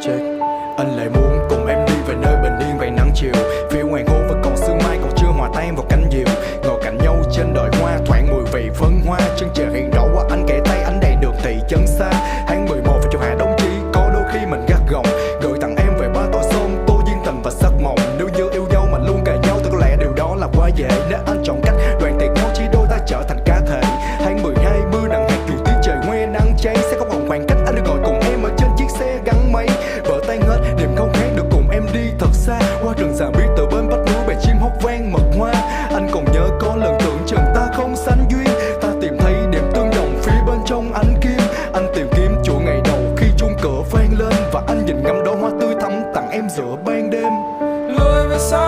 check. Anh lại muốn cùng em đi về nơi bình yên vài nắng chiều. Phía hoàng hôn vẫn còn sương mai còn chưa hòa tan vào cánh diều. Ngồi cạnh nhau trên đồi hoa thoảng mùi vị phấn hoa. Chân trời hiện rõ qua anh kể tay anh đèn đường thị trấn xa. Tháng 11 và cho hạ đồng chí có đôi khi mình gắt gỏng. Gửi tặng em về ba tòa son tô duyên tình và sắc mộng. Nếu như yêu nhau mà luôn cãi nhau thì có lẽ điều đó là quá dễ. Nếu anh chọn cách đoàn tiệc nhau chỉ đôi ta trở thành cá thể. Tháng 12 mưa nặng hạt dù tiết trời ngoe nắng cháy. Sẽ không còn khoảng cách anh được ngồi cùng em ở trên chiếc xe gắn máy. Vỡ tan hết niềm không khác được cùng em đi thật xa. Qua rừng già biết từ bên vách núi bè chim hót vang mật hoa. Anh còn nhớ có lần tưởng chừng ta không sánh duyên. Ta tìm thấy điểm tương đồng phía bên trong ánh kim. Anh tìm kiếm chuỗi ngày đầu khi chuông cửa vang lên. Và anh nhìn ngắm đóa hoa tươi thắm tặng em giữa ban đêm. Lùi về sau